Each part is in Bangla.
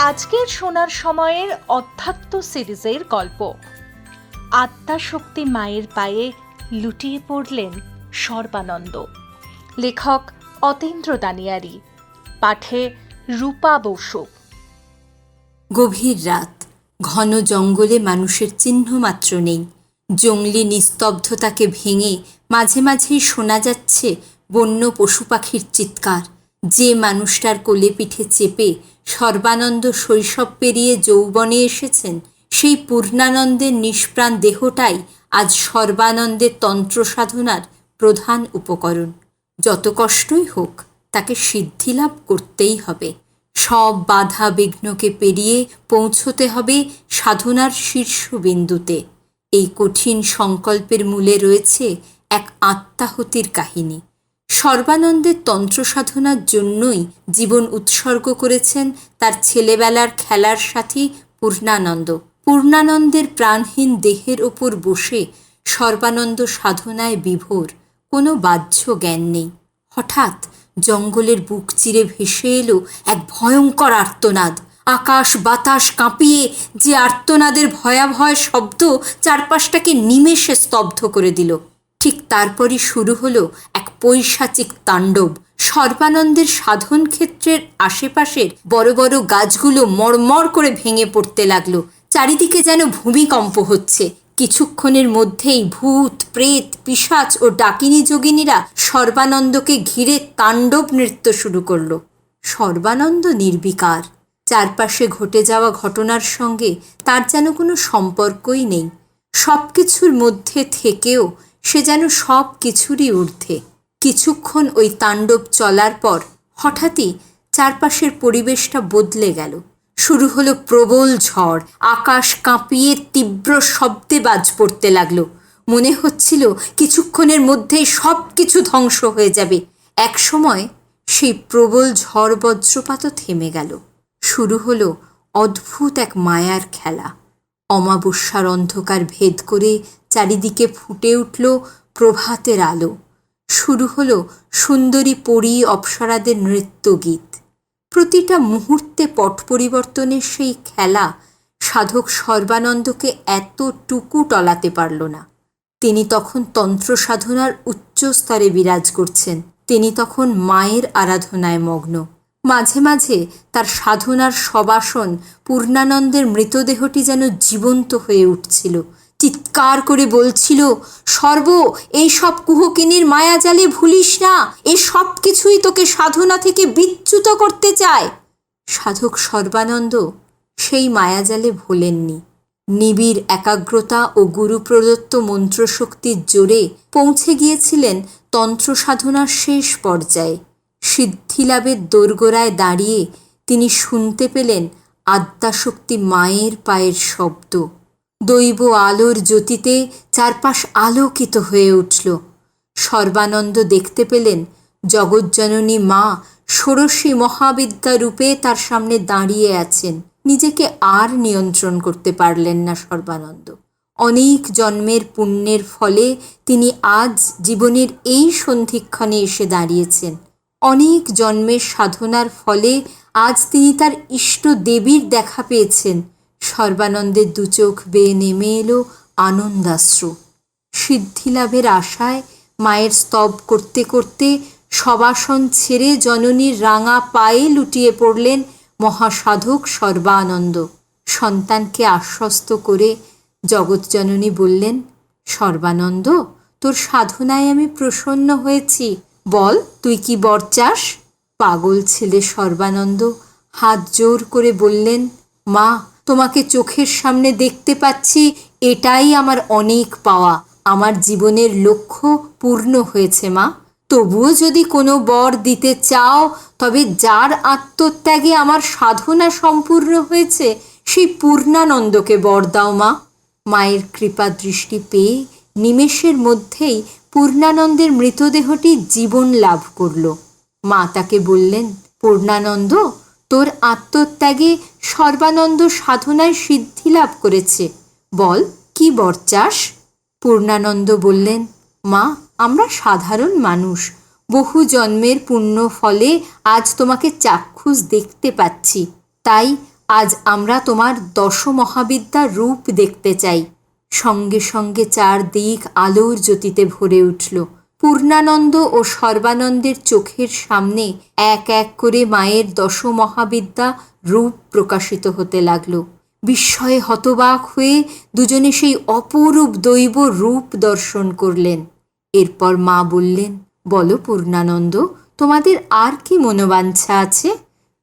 আজকের শোনার সময়ের অধ্যাত্ম সিরিজের গল্প আত্মাশক্তি মায়ের পায়ে লুটিয়ে পড়লেন সর্বানন্দ। লেখক অতীন্দ্র দানিয়ারি, পাঠে রূপা বসু। গভীর রাত, ঘন জঙ্গলে মানুষের চিহ্ন মাত্র নেই। জঙ্গলি নিস্তব্ধতাকে ভেঙে মাঝে মাঝেই শোনা যাচ্ছে বন্য পশু পাখির চিৎকার। যে মানুষটার কোলে পিঠে চেপে সর্বানন্দ শৈশব পেরিয়ে যৌবনে এসেছেন, সেই পূর্ণানন্দের নিষ্প্রাণ দেহটাই আজ সর্বানন্দের তন্ত্র সাধনার প্রধান উপকরণ। যত কষ্টই হোক, তাকে সিদ্ধিলাভ করতেই হবে। সব বাধা বিঘ্নকে পেরিয়ে পৌঁছতে হবে সাধনার শীর্ষবিন্দুতে। এই কঠিন সংকল্পের মূলে রয়েছে এক আত্মাহুতির কাহিনী। সর্বানন্দের তন্ত্র সাধনার জন্যই জীবন উৎসর্গ করেছেন তার ছেলেবেলার খেলার সাথী পূর্ণানন্দ। পূর্ণানন্দের প্রাণহীন দেহের ওপর বসে সর্বানন্দ সাধনায় বিভোর, কোনো বাহ্য জ্ঞান নেই। হঠাৎ জঙ্গলের বুক চিরে ভেসে এলো এক ভয়ঙ্কর আর্তনাদ। আকাশ বাতাস কাঁপিয়ে যে আর্তনাদের ভয়াবহ শব্দ চারপাশটাকে নিমেষে স্তব্ধ করে দিল। ঠিক তারপরই শুরু হলো এক পৈশাচিক তাণ্ডব। সর্বানন্দের সাধন ক্ষেত্রের আশেপাশের বড় বড় গাছগুলো মড়মড় করে ভেঙে পড়তে লাগলো। চারিদিকে যেন ভূমিকম্প হচ্ছে। কিছুক্ষণের মধ্যেই ভূত, প্রেত, পিশাচ ও ডাকিনী যোগিনীরা সর্বানন্দকে ঘিরে তাণ্ডব নৃত্য শুরু করল। সর্বানন্দ নির্বিকার। চারপাশে ঘটে যাওয়া ঘটনার সঙ্গে তার যেন কোনো সম্পর্কই নেই। সব কিছুর মধ্যে থেকেও সে যেন সব কিছুরই ঊর্ধ্বে। কিছুক্ষণ ওই তাণ্ডব চলার পর হঠাৎই চারপাশের পরিবেশটা বদলে গেল। শুরু হলো প্রবল ঝড়। আকাশ কাঁপিয়ে তীব্র শব্দে বাজ পড়তে লাগলো। মনে হচ্ছিল কিছুক্ষণের মধ্যেই সব কিছু ধ্বংস হয়ে যাবে। একসময় সেই প্রবল ঝড় বজ্রপাতও থেমে গেল। শুরু হলো অদ্ভুত এক মায়ার খেলা। অমাবস্যার অন্ধকার ভেদ করে চারিদিকে ফুটে উঠল প্রভাতের আলো। শুরু হলো সুন্দরী পরী অপ্সরাদের নৃত্যগীত। প্রতিটা মুহূর্তে পট পরিবর্তনের সেই খেলা সাধক সর্বানন্দকে এতটুকু টলাতে পারল না। তিনি তখন তন্ত্র সাধনার উচ্চ স্তরে বিরাজ করছেন। তিনি তখন মায়ের আরাধনায় মগ্ন। মাঝে মাঝে তার সাধনার সবাসন পূর্ণানন্দের মৃতদেহটি যেন জীবন্ত হয়ে উঠছিল। চিৎকার করে বলছিল, সর্ব, এই সব কুহকিনীর মায়াজালে ভুলিস না। এ সব কিছুই তোকে সাধনা থেকে বিচ্যুত করতে চায়। সাধক সর্বানন্দ সেই মায়াজালে ভোলেননি। নিবিড় একাগ্রতা ও গুরু প্রদত্ত মন্ত্রশক্তির জোরে পৌঁছে গিয়েছিলেন তন্ত্র সাধনার শেষ পর্যায়ে। সিদ্ধিলাভের দোরগোড়ায় দাঁড়িয়ে তিনি শুনতে পেলেন আদ্যাশক্তি মায়ের পায়ের শব্দ। দৈব আলোর জ্যোতিতে চারপাশ আলোকিত হয়ে উঠল। সর্বানন্দ দেখতে পেলেন জগজ্জননী মা ষোড়শী মহাবিদ্যা রূপে তার সামনে দাঁড়িয়ে আছেন। নিজেকে আর নিয়ন্ত্রণ করতে পারলেন না সর্বানন্দ। অনেক জন্মের পুণ্যের ফলে তিনি আজ জীবনের এই সন্ধিক্ষণে এসে দাঁড়িয়েছেন। অনেক জন্মের সাধনার ফলে আজ তিনি তার ইষ্ট দেবীর দেখা পেয়েছেন। সর্বানন্দের দুচোখ বেয়ে নেমে এলো আনন্দাশ্রু। সিদ্ধিলাভের আশায় মায়ের স্তব করতে করতে সবাসন ছেড়ে জননীর রাঙা পায়ে লুটিয়ে পড়লেন মহাসাধক সর্বানন্দ। সন্তানকে আশ্বস্ত করে জগৎজননী বললেন, সর্বানন্দ, তোর সাধনায় আমি প্রসন্ন হয়েছি। বল, তুই কি বর চাস? পাগল ছেলে সর্বানন্দ হাত জোর করে বললেন, মা, তোমাকে চোখের সামনে দেখতে পাচ্ছি, এটাই আমার অনেক পাওয়া। আমার জীবনের লক্ষ্য পূর্ণ হয়েছে মা। তবুও যদি কোনো বর দিতে চাও, তবে যার আত্মত্যাগে আমার সাধনা সম্পূর্ণ হয়েছে সেই পূর্ণানন্দকে বর দাও মা। মায়ের কৃপা দৃষ্টি পেয়ে নিমেষের মধ্যেই পূর্ণানন্দের মৃতদেহটি জীবন লাভ করল। মা তাকে বললেন, পূর্ণানন্দ, তোর আত্মত্যাগে সর্বানন্দ সাধনায় সিদ্ধি লাভ করেছে। বল, কি বর চাস? পূর্ণানন্দ বললেন, মা, আমরা সাধারণ মানুষ। বহু জন্মের পুণ্য ফলে আজ তোমাকে চাক্ষুষ দেখতে পাচ্ছি। তাই আজ আমরা তোমার দশমহাবিদ্যা রূপ দেখতে চাই। সঙ্গে সঙ্গে চারদিক আলোর জ্যোতিতে ভরে উঠল। পূর্ণানন্দ ও সর্বানন্দের চোখের সামনে এক এক করে মায়ের দশমহাবিদ্যা রূপ প্রকাশিত হতে লাগল। বিস্ময়ে হতবাক হয়ে দুজনে সেই অপরূপ দৈব রূপ দর্শন করলেন। এরপর মা বললেন, বলো পূর্ণানন্দ, তোমাদের আর কি মনোবাঞ্ছা আছে?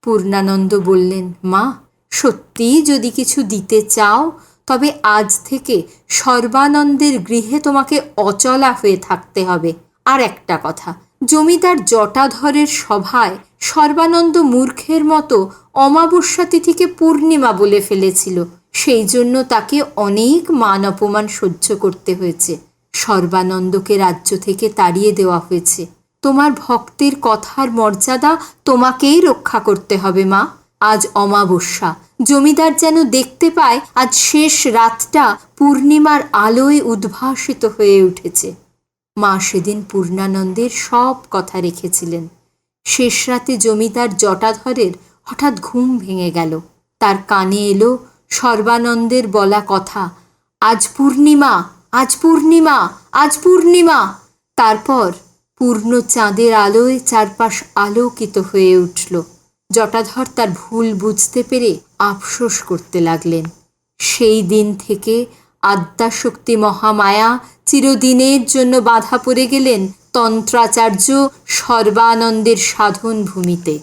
পূর্ণানন্দ বললেন, মা, সত্যিই যদি কিছু দিতে চাও তবে আজ থেকে সর্বানন্দের গৃহে তোমাকে অচলা হয়ে থাকতে হবে। আর একটা কথা, জমিদার জটাধরের সভায় সর্বানন্দ মূর্খের মতো অমাবস্যা তিথিকে পূর্ণিমা বলে ফেলেছিল। সেই জন্য তাকে অনেক মান অপমান সহ্য করতে হয়েছে। সর্বানন্দকে রাজ্য থেকে তাড়িয়ে দেওয়া হয়েছে। তোমার ভক্তের কথার মর্যাদা তোমাকেই রক্ষা করতে হবে মা। আজ অমাবস্যা, জমিদার যেন দেখতে পায় আজ শেষ রাতটা পূর্ণিমার আলোয় উদ্ভাসিত হয়ে উঠেছে। মা সেদিন পূর্ণানন্দের সব কথা রেখেছিলেন। শেষ রাতে জমিদার জটাধরের হঠাৎ ঘুম ভেঙে গেল। তার কানে এলো সর্বানন্দের বলা কথা, আজ পূর্ণিমা, আজ পূর্ণিমা, আজ পূর্ণিমা। তারপর পূর্ণ চাঁদের আলোয় চারপাশ আলোকিত হয়ে উঠল। জটাধর তার ভুল বুঝতে পেরে আফসোস করতে লাগলেন। সেই দিন থেকে আদ্যাশক্তি মহামায়া চিরদিনের জন্য বাধা পড়ে গেলেন তন্ত্রাচার্য সর্বানন্দের সাধন ভূমিতে।